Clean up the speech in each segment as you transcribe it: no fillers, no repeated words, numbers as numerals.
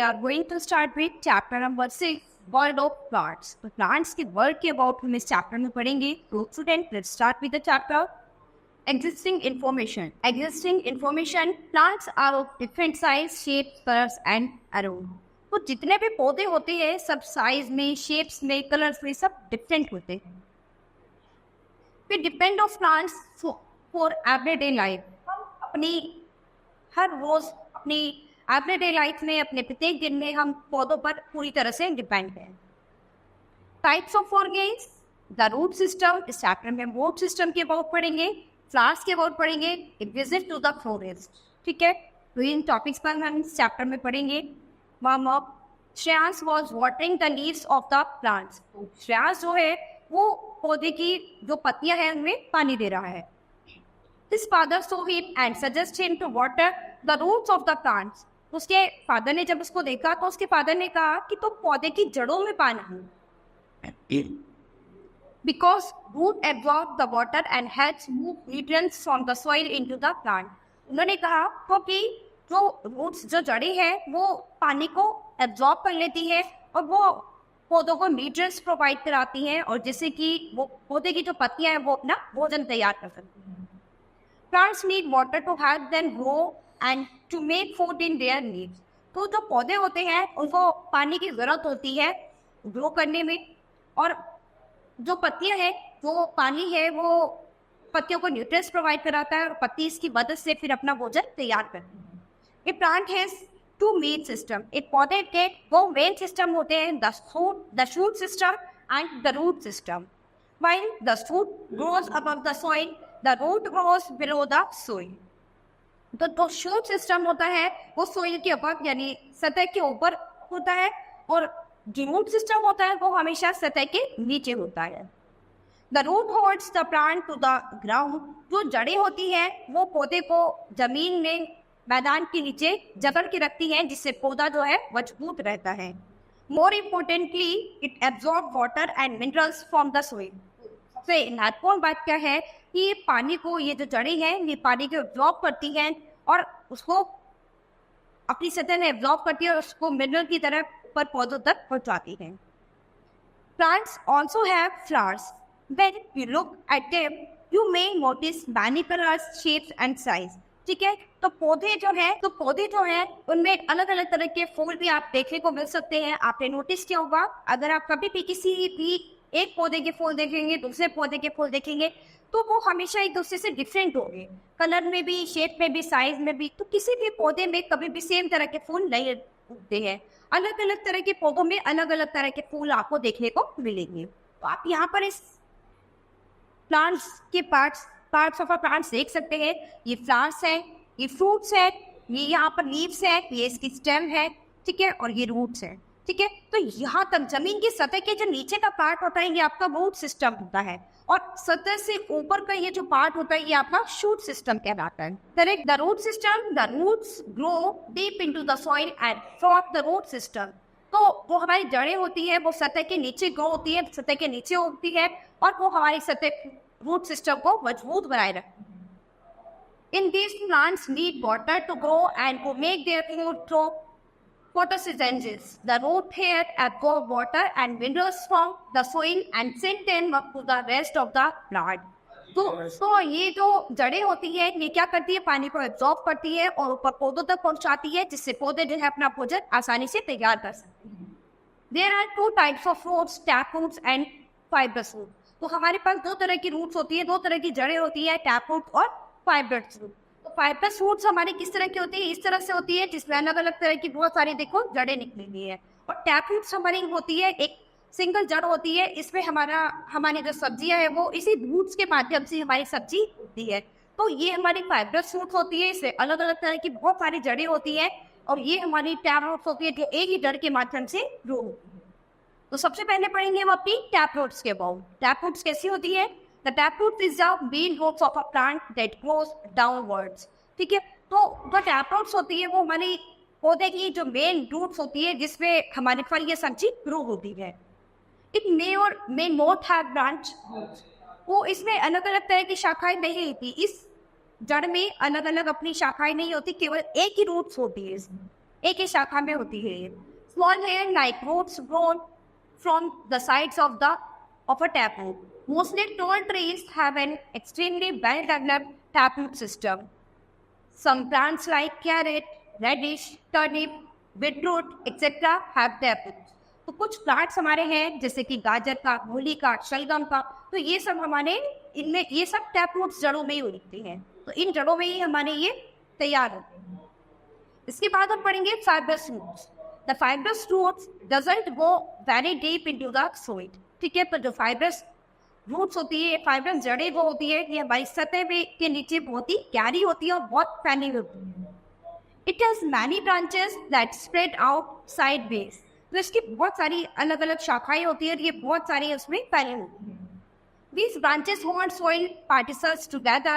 are going to start with chapter number 6, World of Plants. तो plants के world के about हम इस chapter में पढ़ेंगे. So student, let's start with the chapter. Existing information. Existing information. Plants are of different size, shapes, colors and aroma. तो जितने भी पौधे होते हैं सब साइज में, शेप्स में, कलर्स में सब डिफरेंट होते हैं. फिर depend of plants for everyday life. हम अपनी हर रोज अपनी एवरीडे लाइफ में, अपने प्रत्येक दिन में हम पौधों पर पूरी तरह से डिपेंड हैं. Types of organs, the root system. इस चैप्टर में रूट सिस्टम के अबाउट पढ़ेंगे, फ्लावर्स के अबाउट पढ़ेंगे, एक विजिट टू द फॉरेस्ट. ठीक है, तो इन टॉपिक्स पर हम इस चैप्टर में पढ़ेंगे. Warm up. Shreyansh was watering the leaves of the plants. तो श्रेयांश जो है वो पौधे की जो पत्तियां हैं उनमें पानी दे रहा है. His father saw him and suggested him to water the roots of the plants. उसके फादर ने जब उसको देखा तो उसके फादर ने कहा कि तो पौधे की जड़ों में पानी है. Because root absorb the water and helps move nutrients from the soil into the plant. उन्होंने कहा क्योंकि जो रूट्स, जो जड़ें हैं वो पानी को एब्जॉर्ब कर लेती है और वो पौधों को न्यूट्रिएंट्स प्रोवाइड कराती हैं और जिससे कि वो पौधे की जो पत्तियां हैं वो अपना भोजन तैयार कर सकती हैं. Plants need water to help them grow and to make food in their leaves. तो जो पौधे होते हैं उनको पानी की ज़रूरत होती है ग्रो करने में, और जो पत्तियां हैं, जो पानी है वो पत्तियों को न्यूट्रिएंट्स प्रोवाइड कराता है और पत्ती इसकी मदद से फिर अपना भोजन तैयार करती है. A plant has two main system. एक पौधे के वो मेन सिस्टम होते हैं, the shoot system and the root system. While the shoot grows above the soil, the root grows below the soil. तो जो शूट सिस्टम होता है वो सोइल के ऊपर यानी सतह के ऊपर होता है और जो रूट सिस्टम होता है वो हमेशा सतह के नीचे होता है. The root holds the plant to the ground. जो जड़ें होती हैं वो पौधे को जमीन में, मैदान के नीचे जकड़ के रखती हैं जिससे पौधा जो है मजबूत रहता है. More importantly it absorb water and minerals from the soil. सबसे महत्वपूर्ण बात क्या है कि ये पानी को, ये जो जड़ें हैं ये पानी को एब्जॉर्ब करती हैं और उसको अपनी सतह में एब्जॉर्ब करती है और उसको मिनरल की तरह ऊपर पौधों तक पहुंचाती हैं. Plants also have flowers. When you look at them you may notice many colours, shapes and size. ठीक है, तो पौधे जो हैं उनमें अलग अलग तरह के फूल भी आप देखने को मिल सकते हैं. आपने नोटिस किया होगा, अगर आप कभी भी किसी भी एक पौधे के फूल देखेंगे, दूसरे पौधे के फूल देखेंगे तो वो हमेशा एक दूसरे से डिफरेंट होंगे, कलर में भी, शेप में भी, साइज में भी. तो किसी भी पौधे में कभी भी सेम तरह के फूल नहीं उगते हैं. अलग अलग तरह के पौधों में अलग अलग तरह के फूल आपको देखने को मिलेंगे. तो आप यहाँ पर इस प्लांट्स के पार्ट्स ऑफ अ प्लांट्स देख सकते हैं. ये फ्लावर्स है, ये फ्रूट्स है, ये यहाँ पर लीव्स है, ये इसकी स्टेम है. ठीक है, और ये रूट्स है. ठीक है, तो यहाँ तक जमीन की सतह के जो नीचे का पार्ट होता है ये आपका रूट सिस्टम होता है और सतह से ऊपर का ये जो पार्ट होता है ये आपका शूट सिस्टम कहलाता है. Correct. The root system, the roots grow deep into the soil and from the root system. तो वो हमारी जड़ें होती है वो सतह के नीचे ग्रो होती है, सतह के नीचे उगती है और वो हमारी सतह रूट सिस्टम को मजबूत बनाए रखती है. In these plants need water to grow and to make their food through photosynthesis. The root hair absorb water and minerals from the soil and send them up to the rest of the plant. तो ये जो जड़ें होती है ये क्या करती है, पानी को एब्जॉर्ब करती है और ऊपर पौधों तक पहुंचाती है जिससे पौधे जो है अपना भोजन आसानी से तैयार कर सकते हैं. There are two types of roots, tap roots and fibrous roots. तो हमारे पास दो तरह की रूट्स होती है, दो तरह की जड़ें होती है, टैप रूट और फाइब्रस रूट. तो फाइब्रस रूट्स हमारी किस तरह की होती है, इस तरह से होती है जिसमें अलग अलग तरह की बहुत सारी देखो जड़ें निकली हुई है. और टैप रूट्स हमारी होती है, एक सिंगल जड़ होती है, इसमें हमारी जो सब्जियां है वो इसी रूट्स के माध्यम से हमारी सब्जी होती है. तो ये हमारी फाइब्रस रूट होती है, इसमें अलग अलग तरह की बहुत सारी जड़ें होती है और ये हमारी टैप रूट्स होती है जो एक ही जड़ के माध्यम से ग्रो होती है. तो सबसे पहले पढ़ेंगे हम अपनी टैप रूट्स के अबाउट. टैप रूट्स कैसी होती है? The taproot is the main roots of a plant that grows downwards. ठीक है, तो जो taproots होती है वो हमारी पौधे की जो मेन रूट्स होती है जिसमें हमारे फल या सब्जी ग्रो होती है. It may not have branch roots. वो इसमें अलग अलग तरह की शाखाएं नहीं होती. इस जड़ में अलग अलग अपनी शाखाएं नहीं होती, केवल एक ही रूट्स होती है इसमें. एक ही शाखा में होती है ये। Small hair like roots grown from the sides of a taproot. Mostly tall trees have an extremely well-developed taproot system. Some plants like carrot, radish, turnip, beetroot, etc. have taproots. तो कुछ प्लांट्स हमारे हैं जैसे कि गाजर का, मूली का, शलगम का, तो ये सब हमारे इनमें ये सब टैपरूट्स जड़ों में ही उगती हैं, तो इन जड़ों में ही हमारे ये तैयार होते हैं। इसके बाद हम पढ़ेंगे fibrous roots. The fibrous roots doesn't go very deep into the soil, ठीक है। तो जो फाइब्रस रूट्स होती है, फाइब्रस जड़ें वो होती है, ये हमारी सतह के नीचे बहुत ही गहरी होती है और बहुत फैली हुई होती है। It has many branches that spread out sideways, तो इसकी बहुत सारी अलग अलग शाखाएं होती है और ये बहुत सारी उसमें फैली होती है। These branches hold soil particles together.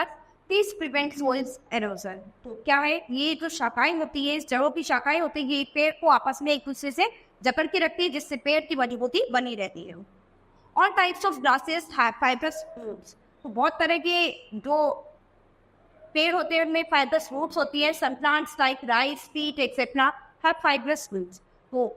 This prevents soil erosion. तो क्या है, ये जो शाखाएं होती है, इस जड़ों की शाखाएं होती है, ये पेड़ को आपस में एक दूसरे से जकड़ के रखती है, जिससे पेड़ की मजबूती बनी रहती है। All types of grasses have fibrous roots. तो बहुत तरह के जो पेड़ होते हैं उनमें fibrous roots होती है। Some plants like rice, wheat, etc. have fibrous roots. तो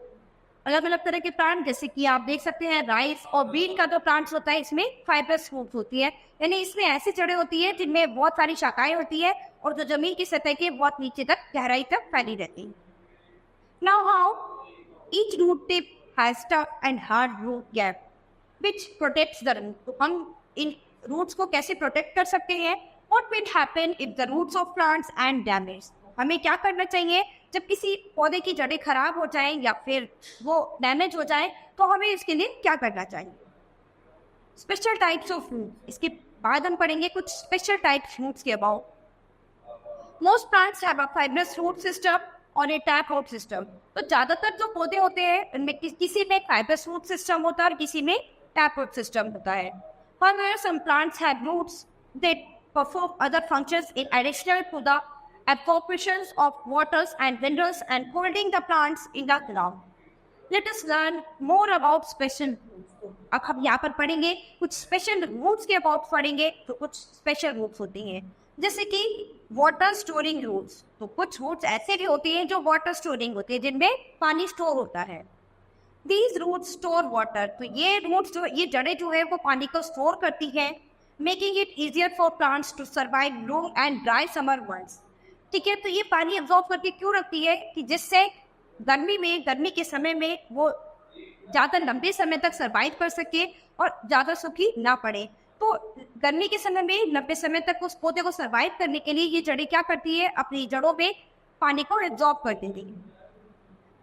अलग अलग तरह के प्लांट जैसे कि आप देख सकते हैं राइस और बीट का जो प्लांट्स होता है इसमें फाइब्रस रूट्स होती है, यानी इसमें ऐसी जड़ें होती है जिनमें बहुत सारी शाखाएं होती है और जो जमीन की सतह के बहुत नीचे तक गहराई तक फैली रहती है। Now how each root tip has tough and hard root cap which protects the root. तो हम इन रूट्स को कैसे प्रोटेक्ट कर सकते हैं? What will happen if the roots of plants and damage. हमें क्या करना चाहिए जब किसी पौधे की जड़ें खराब हो जाएं या फिर वो डैमेज हो जाएं, तो हमें इसके लिए क्या करना चाहिए? Special types of root. इसके बाद हम पढ़ेंगे कुछ स्पेशल टाइप्स रूट्स के about. Most plants have a fibrous root system और ए टैप रूट सिस्टम। तो ज्यादातर जो पौधे होते हैं उनमें किसी में फाइब्रस रूट सिस्टम होता है और किसी में टैप रूट सिस्टम होता है। However, some plants have roots that perform other functions in addition to the evaporations of waters and minerals and holding the plants in the ground. Let us learn more about special roots. अब हम यहाँ पर पढ़ेंगे कुछ special roots के about पढ़ेंगे। तो कुछ स्पेशल रूट्स होती हैं जैसे कि वाटर स्टोरिंग रूट्स। तो कुछ रूट्स ऐसे भी होते हैं जो वाटर स्टोरिंग होते हैं, जिनमें पानी स्टोर होता है। These roots store water. तो ये रूट्स जो ये जड़ें जो है वो पानी को स्टोर करती हैं, making it easier for plants to survive long and dry summer months. ठीक है, तो ये पानी एब्जॉर्ब करके क्यों रखती है कि जिससे गर्मी के समय में वो ज़्यादा लंबे समय तक सर्वाइव कर सके और ज़्यादा सूखी ना पड़े। तो गर्मी के समय में लंबे समय तक उस पौधे को सर्वाइव करने के लिए ये जड़ें क्या करती है, अपनी जड़ों में पानी को एब्जॉर्ब कर देती है।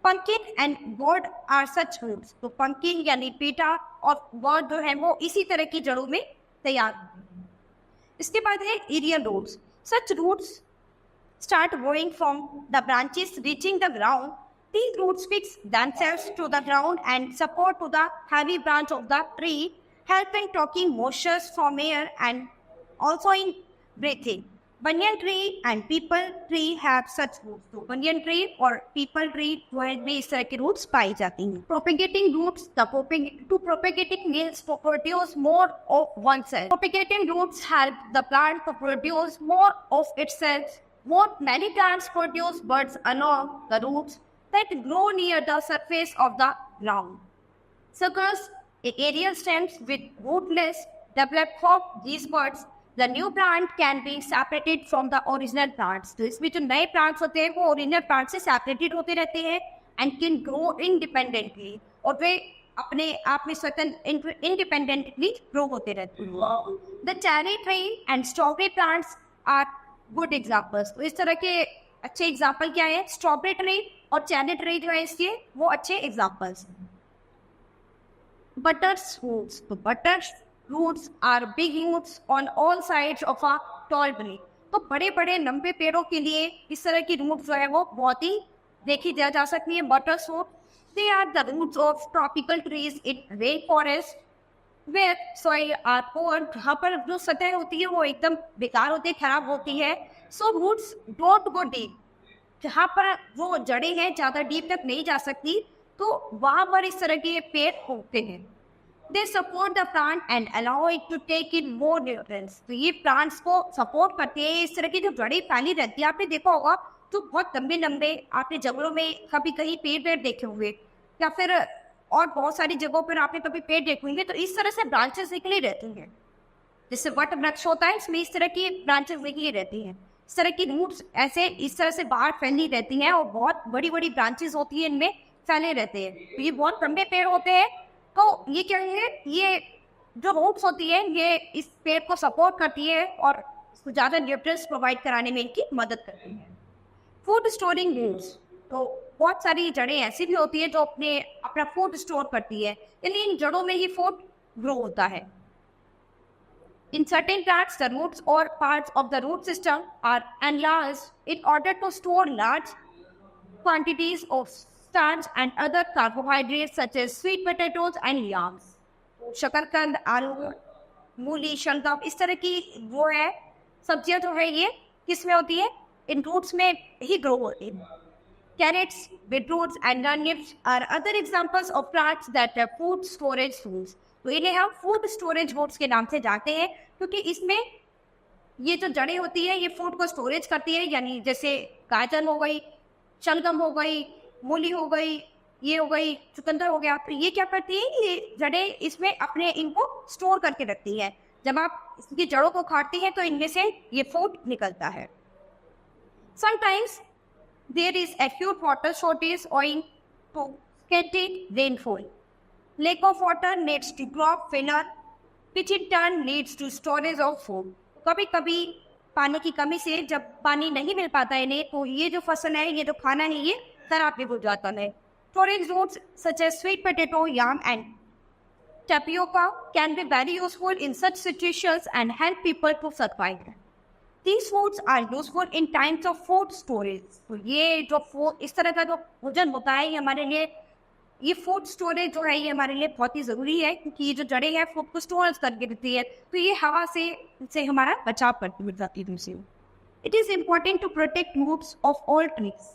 Pumpkin and gourd are such roots. तो पंकिन यानी पीटा और गोर्ड जो है वो इसी तरह की जड़ों में तैयार होती है। इसके बाद है aerial roots. Such roots start growing from the branches reaching the ground. These roots fix themselves to the ground and support to the heavy branch of the tree, helping taking moisture from air and also in breathing. Banyan tree and people tree have such roots. तो banyan tree और people tree में इस तरह के roots पाई जाती हैं। Propagating roots, to propagating means to produce more of oneself. Propagating roots help the plant to produce more of itself. Many plants produce buds along the roots that grow near the surface of the ground. Suckers, aerial stems with rootlets develop from these buds. The new plant can be separated from the original plants. तो इसमें जो नए plants होते हैं वो original plants से separated होते रहते हैं and can grow independently. और वे अपने आप में स्वतंत्र independently grow होते रहते हैं. The cherry tree and strawberry plants are good examples. तो इस तरह के अच्छे एग्जाम्पल क्या है? स्ट्रॉबेरी ट्री और चेरी ट्री जो है इसके वो अच्छे एग्जाम्पल्स। Buttress roots. तो buttress roots are big roots on all sides of a tall tree. तो बड़े बड़े लंबे पेड़ों के लिए इस तरह की रूट्स जो है वो बहुत ही देखी जा सकती है। Buttress root they are the roots of tropical trees in rainforest where soil are poor. जहाँ पर जो सतह होती है वो एकदम बेकार होती है, खराब होती है। So roots don't go deep. जहाँ पर वो जड़ें हैं ज़्यादा डीप तक नहीं जा सकती, तो वहाँ पर इस तरह के पेड़ उगते हैं। They support the plant and allow it to take in more nutrients. तो ये प्लांट्स को सपोर्ट करते हैं। इस तरह की जो जड़ें फैली रहती है, आपने देखा होगा जो बहुत लंबे लंबे आपने जंगलों में कभी कहीं पेड़ देखे होंगे, या फिर और बहुत सारी जगहों पर आपने कभी पेड़ देखे होंगे, तो इस तरह से ब्रांचेस निकली रहती हैं। जैसे वट वृक्ष होता है, इसमें इस तरह की ब्रांचेस निकली रहती हैं। इस तरह की रूट्स ऐसे इस तरह से बाहर फैली रहती हैं और बहुत बड़ी बड़ी ब्रांचेस होती है, इनमें फैले रहते हैं। तो ये बहुत लंबे पेड़ होते हैं। तो ये क्या है, ये जो रूट्स होती है ये इस पेड़ को सपोर्ट करती है और इसको ज़्यादा न्यूट्रिएंट्स प्रोवाइड कराने में इनकी मदद करती है। फूड स्टोरिंग रूट्स, तो बहुत सारी जड़ें ऐसी भी होती है जो अपना फूड स्टोर करती है, यानी इन जड़ों में ही फूड ग्रो होता है। In certain plants, the roots or parts of the root system are enlarged in order to store large quantities of starch and other carbohydrates such as sweet potatoes and yams. शकरकंद, आलू, मूली, शलगम, इस तरह की वो है सब्जियां जो है ये किस में होती है, इन रूट्स में ही ग्रो होती है। Carrots, beetroots and turnips are other examples of plants that have food storage roots. तो इन्हें हम फूड स्टोरेज रूट्स के नाम से जानते हैं, क्योंकि इसमें ये जो जड़ें होती है ये फूड को स्टोरेज करती है। यानी जैसे गाजर हो गई, शलगम हो गई, मूली हो गई, ये हो गई, चुकंदर हो गया, तो ये क्या करती है, ये जड़ें इसमें अपने इनको स्टोर करके रखती है। जब आप इसकी जड़ों को काटती हैं तो इनमें से ये फूड निकलता है। Sometimes there is acute water shortage owing to scanty rainfall. Lack of water leads to crop failure, which in turn leads to storage of food. कभी कभी पानी की कमी से जब पानी नहीं मिल पाता है इन्हें, तो ये जो फसल है, ये जो खाना है, ये खराब भी हो जाता है। Storage roots such as sweet potato, yam and tapioca can be very useful in such situations and help people to survive. These foods are useful in times of food storage. तो ये जो इस तरह का जो भोजन होता है, ये हमारे लिए, ये फूड स्टोरेज जो है ये हमारे लिए बहुत ही ज़रूरी है, क्योंकि ये जो जड़ें हैं फूड को स्टोरेज करके देती है, तो ये हवा से हमारा बचाव करती मिल जाती है तुमसे। It is important to protect roots of all trees.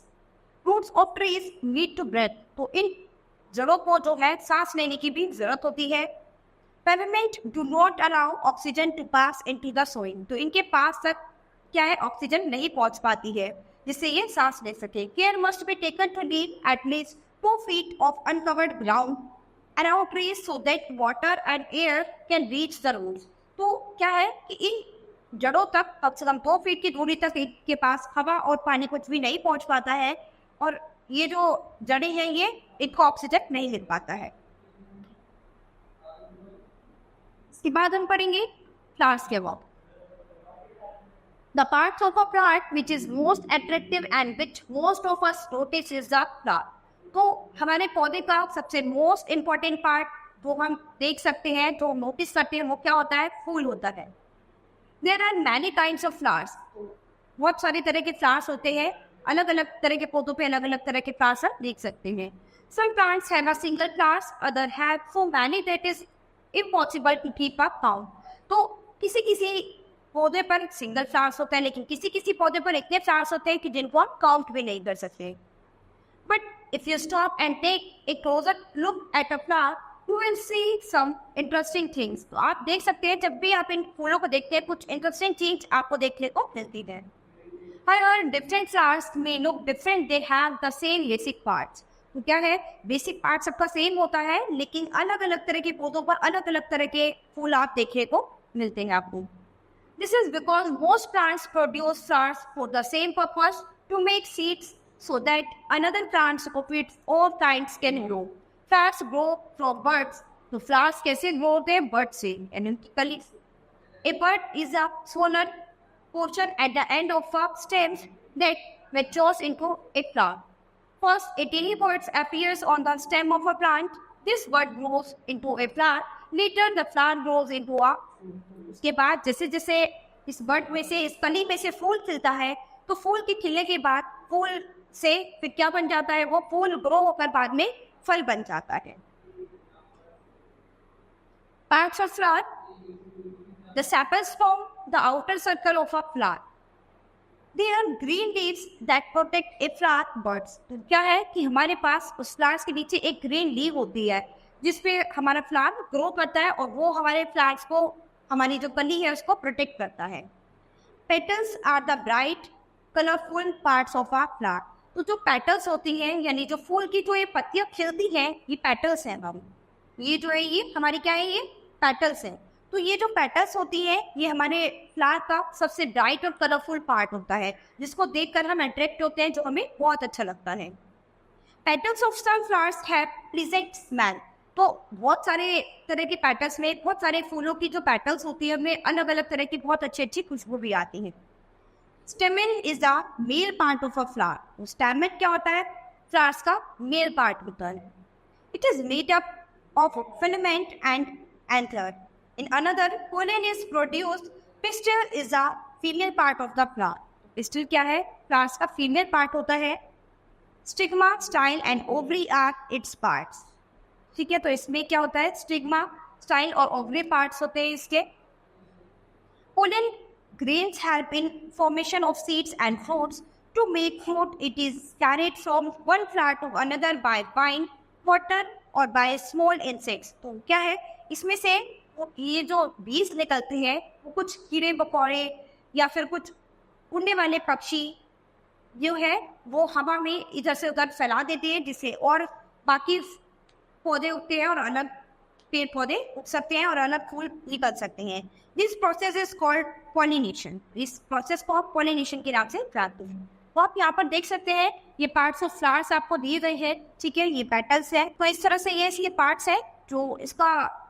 Roots of trees need to breathe, तो इन जड़ों को जो है सांस लेने की भी जरूरत होती है। Pavement do not allow oxygen to pass into the soil, तो इनके पास तक क्या है, ऑक्सीजन नहीं पहुंच पाती है जिससे ये सांस ले सके। Care must be taken to leave at least 2 feet of uncovered ground around trees so that water and air can reach the roots. तो क्या है कि इन जड़ों तक कम से कम 2 फीट की दूरी तक इनके पास हवा और पानी कुछ भी नहीं पहुंच पाता है, और ये जो जड़ें हैं ये इनको ऑक्सीजन नहीं मिल पाता है। इसके बाद हम पढ़ेंगे फ्लावर्स के walk. The parts of a plant which is most attractive and which most of us notice is the flower. तो हमारे पौधे का सबसे मोस्ट इम्पॉर्टेंट पार्ट जो हम देख सकते हैं, जो नोटिस करते हैं, वो क्या होता है, फूल होता है। There are many kinds of flowers, बहुत सारे तरह के फ्लावर्स होते हैं। अलग अलग तरह के पौधों पे अलग अलग तरह के फ्लावर्स आप देख सकते हैं। Some plants have a single flowers, other have so many that is impossible to keep a count. तो किसी किसी पौधे पर सिंगल फ्लावर्स होता है, लेकिन किसी किसी पौधे पर इतने फ्लावर्स होते हैं कि जिनको आप काउंट भी नहीं कर सकते। But if you stop and take a closer look at a flower, you will see some interesting things. तो आप देख सकते हैं, जब भी आप इन फूलों को देखते हैं, कुछ इंटरेस्टिंग चीज आपको देखने को मिलती है। However, different flowers may look different. They have the same basic parts. तो क्या है, बेसिक पार्ट सबका सेम होता है, लेकिन अलग अलग तरह के पौधों पर अलग अलग तरह के फूल आप देखने को मिलते हैं आपको। This is because most plants produce flowers for the same purpose, to make seeds so that another plants of its all kinds can grow. Flowers grow from buds. तो flowers कैसे grow होते हैं, bud से, यानी उनकी कली से। A bud is a swollen portion at the end of a stem that matures into a flower. First, a tiny bud appears on the stem of a plant. This bud grows into a flower. Later, the flower grows into a. उसके बाद जैसे जैसे इस बड में से, इस कली में से फूल खिलता है, तो फूल के खिलने के बाद फूल से फिर क्या बन जाता है, वो फूल ग्रो होकर बाद में फल बन जाता है। Parts of flower. The sepals form the outer circle of a flower. They are green leaves that protect a flower buds. तो क्या है कि हमारे पास उस फ्लावर्स के नीचे एक ग्रीन लीव होती है जिसपे हमारा फ्लावर ग्रो करता है, और वो हमारे फ्लावर्स को, हमारी जो कली है उसको प्रोटेक्ट करता है। Petals are the bright colourful parts of a flower. तो जो पेटल्स होती हैं, यानी जो फूल की जो ये पत्तियां खिलती हैं, ये पेटल्स हैं मैम। ये जो है ये हमारी क्या है, ये पेटल्स हैं। तो ये जो पेटल्स होती है ये हमारे फ्लावर का सबसे ब्राइट और कलरफुल पार्ट होता है, जिसको देखकर हम अट्रैक्ट होते हैं, जो हमें बहुत अच्छा लगता है। Petals of some flowers have pleasant smell. तो बहुत सारे तरह के पेटल्स में, बहुत सारे फूलों की जो पेटल्स होती है उनमें अलग अलग तरह की बहुत अच्छी अच्छी खुशबू भी आती है। स्टेमन is the male part of a flower. स्टेमन क्या होता है, फ्लावर्स का मेल पार्ट होता है। It is made up of filament and anther. In another, pollen is produced. Pistil is a female part of the plant. Pistil क्या है, flowers का female part होता है। Stigma, style and ovary are its parts. ठीक है, तो इसमें क्या होता है, स्टिग्मा, स्टाइल और ओवरी पार्ट्स होते हैं इसके। Pollen grains help in formation of seeds and fruits. To make fruit, it is carried from one flower to another by vine, water और by small insects. तो क्या है, इसमें से ये जो बीज निकलते हैं वो कुछ कीड़े मकोड़े या फिर कुछ उड़ने वाले पक्षी जो है वो हवा में इधर से उधर फैला देते हैं, जिससे और बाकी पौधे उगते हैं और अलग पेड़ पौधे उग सकते हैं और अलग फूल निकल सकते हैं। This process is called pollination. इस प्रोसेस को आप पॉलिनेशन के नाम से जानते हैं। तो आप यहाँ पर देख सकते हैं ये पार्ट्स ऑफ फ्लावर्स आपको दिए गए हैं। ठीक है, ये पेटल्स है। तो इस तरह से ये पार्ट्स है जो इसका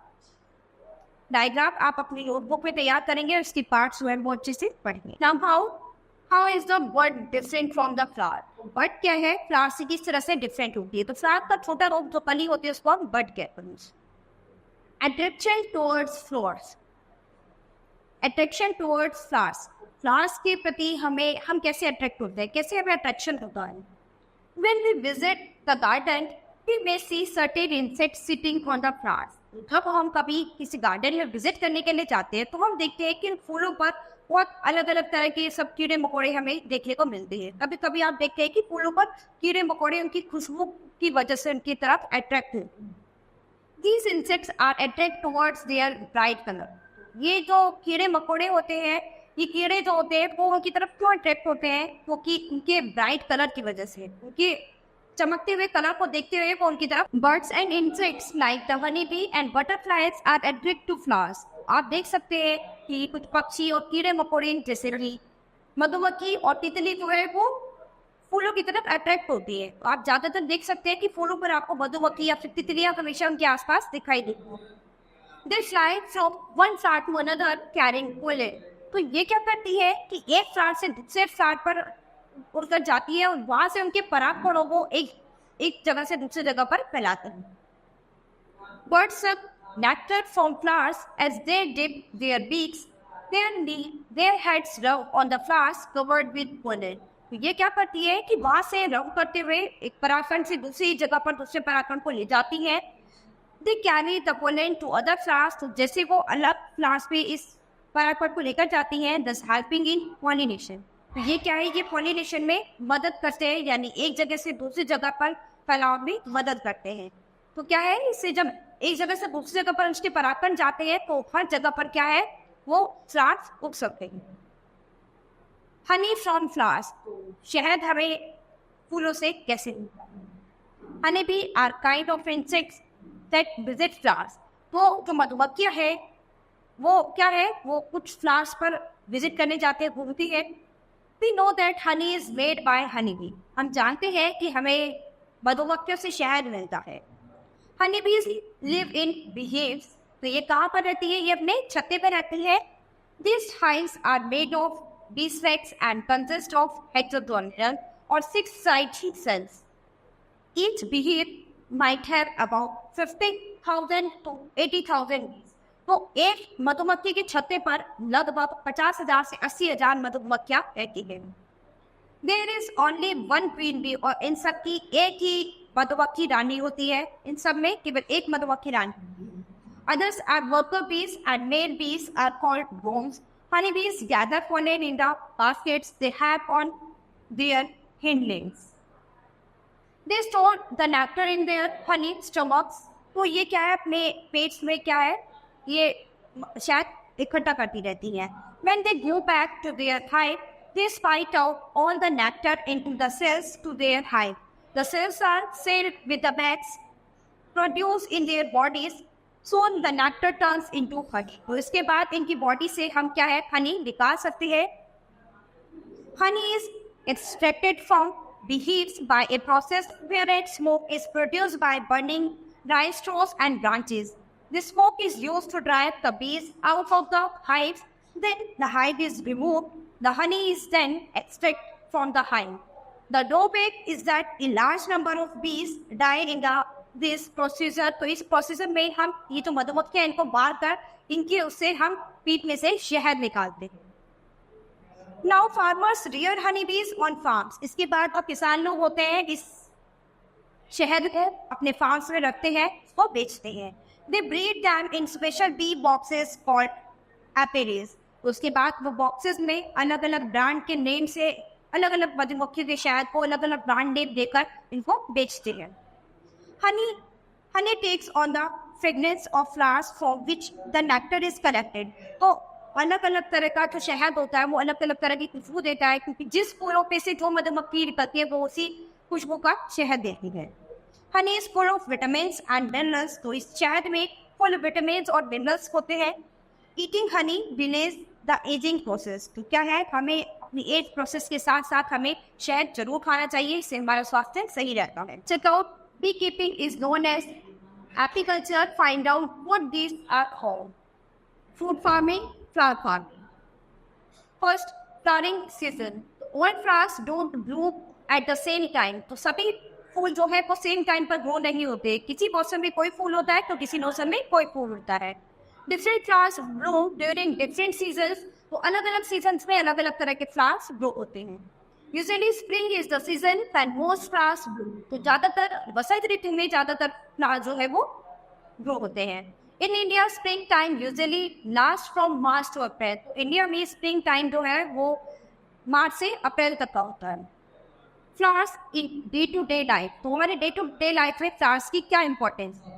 डायग्राम आप अपनी नोटबुक में तैयार करेंगे और इसकी पार्ट्स जो है वो अच्छे से पढ़ेंगे। Now how is the bird different from the flower. Bird क्या है, फ्लावर से किस तरह से डिफरेंट होती है। तो फ्लावर का छोटा रूप जो कली होती है उसको हम बर्ड कहते हैं। Attraction towards flowers. Attraction towards flowers, flowers के प्रति हम कैसे अट्रैक्ट होते हैं, कैसे हमें अट्रैक्शन होता है। When we visit the garden we may see certain insects sitting on the flowers. जब हम कभी किसी गार्डन में विजिट करने के लिए जाते हैं तो हम देखते हैं कि फूलों पर बहुत अलग अलग तरह के सब कीड़े मकोड़े हमें देखने को मिलते हैं। कभी कभी आप देखते हैं कि फूलों पर कीड़े मकोड़े उनकी खुशबू की वजह से उनकी तरफ अट्रैक्ट होते हैं। These insects are attract towards their bright colour. ये जो कीड़े मकोड़े होते हैं, ये कीड़े जो होते हैं वो उनकी तरफ क्यों अट्रैक्ट होते हैं, क्योंकि उनके ब्राइट कलर की वजह से, उनके चमकते हुए कलर को देखते हुए वो उनकी तरफ। Birds and insects like the honey bee and butterflies are attract to flowers. आप देख सकते हैं कि कुछ पक्षी और कीड़े मकोड़े जैसे कि मधुमक्खी और तितली जो है वो फूलों की तरफ अट्रैक्ट होती है। आप ज्यादातर देख सकते हैं कि फूलों पर आपको मधुमक्खी या फिर तितलियां हमेशा उनके आसपास दिखाई देती है। They fly from one flower to another carrying pollen. तो ये क्या करती है कि एक फ्लावर से दूसरे फ्लावर पर उड़कर जाती है और वहां से उनके परागकणों को एक जगह से दूसरी जगह पर फैलाते हैं। Birds suck nectar from flowers as they dip their beaks. Their heads rub on the flowers covered with pollen. तो ये क्या करती है कि वहां से रब करते हुए एक परागकण से दूसरी जगह पर दूसरे परागकण को ले जाती है। They carry the pollen to other flowers. तो जैसे वो अलग फ्लावर्स पे इस परागकण को लेकर जाती हैं, thus helping in pollination. तो ये क्या है, ये पॉलिनेशन में मदद करते हैं, यानी एक जगह से दूसरी जगह पर फैलाव में मदद करते हैं। तो क्या है, इससे जब एक जगह से दूसरी जगह पर उसके परागकण जाते हैं तो हर जगह पर क्या है वो फ्लावर्स उग सकते हैं। हनी फ्रॉम फ्लावर्स, शहद हमें फूलों से कैसे मिलता है। Honey bee are kind of insects that visit flowers. तो जो मधुमक्खियां है वो क्या है, वो कुछ फ्लावर्स पर विजिट करने जाते हैं, घूमती है। We know that honey is made by honeybee. हम जानते हैं कि हमें मधुमक्खियों से शहद मिलता है। Honeybees live in beehives. तो ये कहाँ पर रहती है, ये अपने छत्ते पर रहती है। These hives are made of beeswax and consist of hexagonal or six-sided cells. Each beehive might have about 50,000 to 80,000 bees. तो एक मधुमक्खी के छत्ते पर लगभग 50,000 से 80,000 मधुमक्खियां रहती है। There is only one queen bee, और इन सब की एक ही मधुमक्खी रानी होती है। इन सब में केवल एक मधुमक्खी रानी। Others are worker bees and male bees are called drones. Honey bees gather pollen in the baskets they have on their hind legs. They store the nectar in their honey stomachs. तो ये क्या है, अपने pets में क्या है, ये शायद इकट्ठा करती रहती हैं। When they go back to their hive, they spit out all the nectar into the cells to their hive. The cells are sealed with the bags produced in their bodies, so the nectar turns into honey. तो इसके बाद इनकी body से हम क्या है, हनी निकाल सकते हैं. Honey is extracted from beehives by a process wherein smoke is produced by burning dry straws and branches. This smoke is used to drive the bees out of the hives. Then the hive is removed. The honey is then extracted from the hive. The drawback is that a large number of bees die in this procedure. तो इस procedure में हम ये जो मधुमक्खियां इनको मार कर इनके उससे हम पीप में से शहद निकालते हैं. Now farmers rear honeybees on farms. इसके बाद अब किसान लोग होते हैं इस शहद को अपने फार्म्स में रखते हैं और बेचते हैं. They breed them in special bee boxes called apiaries. उसके बाद वो बॉक्सेस में अलग अलग ब्रांड के नेम से अलग अलग मधुमक्खियों के शहद को अलग अलग ब्रांड नेम देकर इनको बेचते हैं. Honey takes on the fragrance of flowers from which the nectar is collected. तो अलग अलग तरह का जो शहद होता है वो अलग अलग तरह की खुशबू देता है, क्योंकि जिस फूलों पे से जो मधुमक्खी निकलती है वो उसी खुशबू का शहद देती है. Honey is full of vitamins and minerals. तो इस शहद में फुल विटामिन और मिनरल्स होते हैं. Eating honey delays the aging process. तो क्या है, हमें अपनी एज प्रोसेस के साथ साथ हमें शहद जरूर खाना चाहिए, इससे हमारा स्वास्थ्य सही रहता है. Check out beekeeping is known as apiculture. Find out what these are called. Fruit farming, flower farming. First, flowering season. All flowers don't bloom at the same time. तो सभी फूल जो है वो सेम टाइम पर ग्रो नहीं होते. किसी मौसम में कोई फूल होता है तो किसी मौसम में कोई फूल होता है. Different flowers grow during different seasons. तो अलग अलग सीजन्स में अलग अलग तरह के फ्लावर्स ग्रो होते हैं. Usually spring is the season when most flowers Bloom. तो ज़्यादातर वसंत ऋतु में ज़्यादातर फ्लावर जो है वो ग्रो होते हैं. In India spring time usually last from March to April. तो इंडिया में स्प्रिंग टाइम जो है वो मार्च से अप्रैल तक का होता है. Flowers in day to day life. तो हमारे डे टू डे लाइफ में फ्लावर्स की क्या इंपॉर्टेंस है?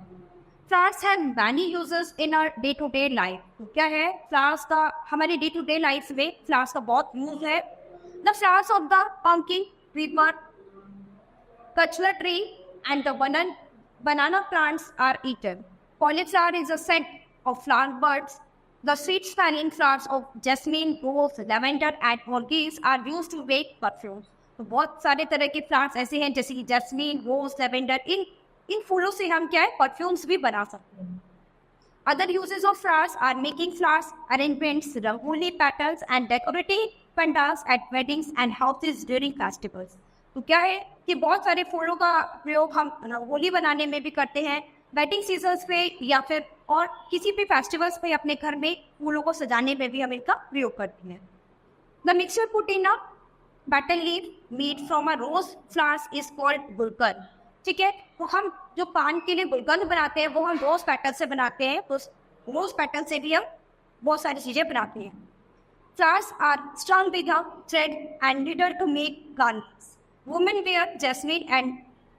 Flowers have many uses in our day to day life. तो क्या है, फ्लावर्स का हमारे डे टू डे लाइफ में फ्लावर्स का बहुत यूज है. The flowers of the pumpkin, creeper, कचला tree and the banana plants are eaten. Cauliflower is a scent of flower birds. The sweet-smelling flowers of jasmine, rose, lavender, and orchids are used to make perfumes. तो बहुत सारे तरह के flowers ऐसे हैं जैसे कि जैस्मीन, रोज, लेवेंडर. इन फूलों से हम क्या है, परफ्यूम्स भी बना सकते हैं. Other uses of flowers are making flowers arrangements, rangoli patterns and decorating pandals at weddings and houses during festivals. तो क्या है कि बहुत सारे फूलों का प्रयोग हम रंगोली बनाने में भी करते हैं, वेडिंग सीजन्स पे या फिर और किसी भी फेस्टिवल्स पे अपने घर में फूलों को सजाने में भी हम इनका प्रयोग करते हैं. The mixture put in a betel leaf made from a rose flowers is called gulkand. ठीक है, तो हम जो पान के लिए गुलकंद बनाते हैं वो हम रोज पेटल से बनाते हैं. तो रोज पेटल से भी हम बहुत सारी चीज़ें बनाते हैं. Flowers are strung with a thread and needle to make garlands. Women wear jasmine and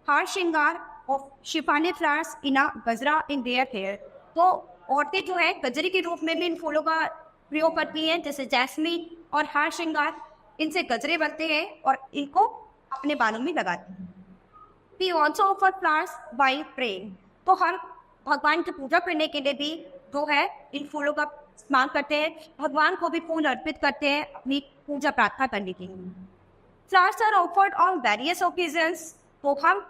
हार श्रृंगार of शिफाने फ्लावर्स इन अ गजरा in their hair. तो औरतें जो है गजरे के रूप में भी इन फूलों का प्रयोग करती हैं, जैसे जैस्मीन और हार श्रृंगार. इनसे गजरे बनते हैं और इनको अपने बालों में लगाते हैं. We also offer flowers by praying. तो हम भगवान की पूजा करने के लिए भी जो है इन फूलों का इस्तेमाल करते हैं. भगवान को भी फूल अर्पित करते हैं अपनी पूजा प्रार्थना करने के लिए. Flowers are offered on various occasions. तो हम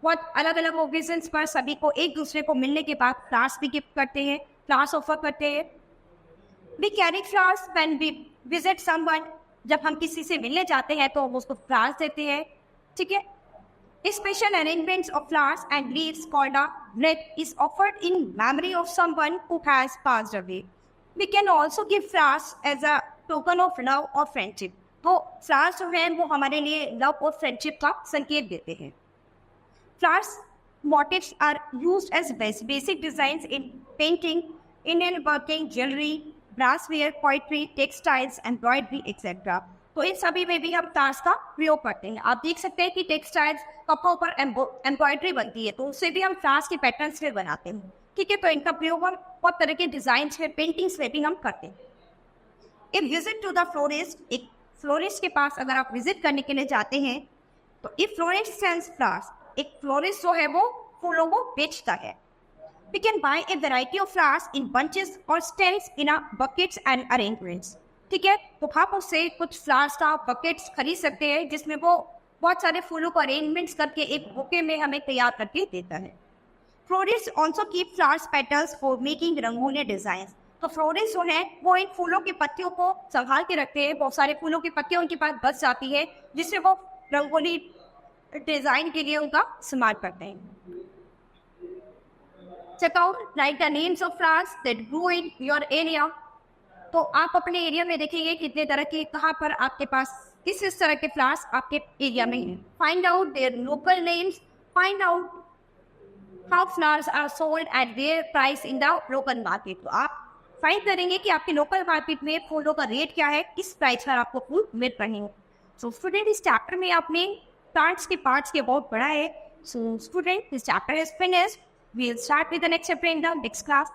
बहुत अलग अलग ओकेजन्स पर सभी को एक दूसरे को मिलने के बाद फ्लावर्स भी गिफ्ट करते हैं, फ्लावर्स ऑफर करते हैं. We carry flowers when we visit someone. जब हम किसी से मिलने जाते हैं तो हम उसको फ्लावर्स देते हैं. ठीक है. Special arrangements of flowers and leaves called a wreath is offered in memory of someone who has passed away. We can also give flowers as a token of love or friendship. तो flowers जो हैं वो हमारे लिए love और friendship का संकेत देते हैं. Flowers motifs are used as basic designs in painting, Indian working, jewellery, brassware, poetry, textiles, embroidery etcetera. तो इन सभी में भी हम फ्लावर्स का प्रयोग करते हैं. आप देख सकते हैं कि टेक्सटाइल्स कपड़ों पर एम्ब्रॉयडरी बनती है, तो उससे भी हम फ्लावर्स के पैटर्न्स में बनाते हैं. ठीक है, तो इनका प्रयोग हम बहुत तरह के डिजाइन में, पेंटिंग्स में भी हम करते हैं. A visit to the florist, एक फ्लोरिस्ट के पास अगर आप विजिट करने के लिए जाते हैं तो इफ फ्लोरिस्ट सेल्स फ्लावर्स, एक फ्लोरिस्ट जो है वो फूलों को बेचता है। We can buy a variety of flowers in bunches or stems in a buckets and arrangements. ठीक है, तो आप उससे कुछ फ्लावर्स का बकेट्स खरीद सकते हैं जिसमें वो बहुत सारे फूलों को अरेंजमेंट्स करके एक बुके में हमें तैयार करके देता है। Florist also keep flowers petals for making rangoli design. तो फ्लोरिस्ट जो है वो इन फूलों के पत्तियों को संभाल के रखते हैं, बहुत सारे फूलों की पत्तियां उनके पास बच जाती है जिससे वो रंगोली डिजाइन के लिए उनका इस्तेमाल करते हैं। Check out, write the names of flowers that grow in your area. तो आप अपने एरिया में देखेंगे कितने तरह के, कहाँ पर आपके पास किस तरह के फ्लावर्स आपके एरिया में हैं। Find out their local names. Find out how flowers are sold at their price in the local market. तो आप फाइंड करेंगे कि आपके लोकल मार्केट में फूलों का रेट क्या है, किस प्राइस पर आपको फूल मिल रहे हैं। सो स्टूडेंट, इस चैप्टर में आपने प्लांट्स के पार्ट्स के बहुत पढ़ा है। So student, this chapter is finished. We'll start with the next chapter in the next class.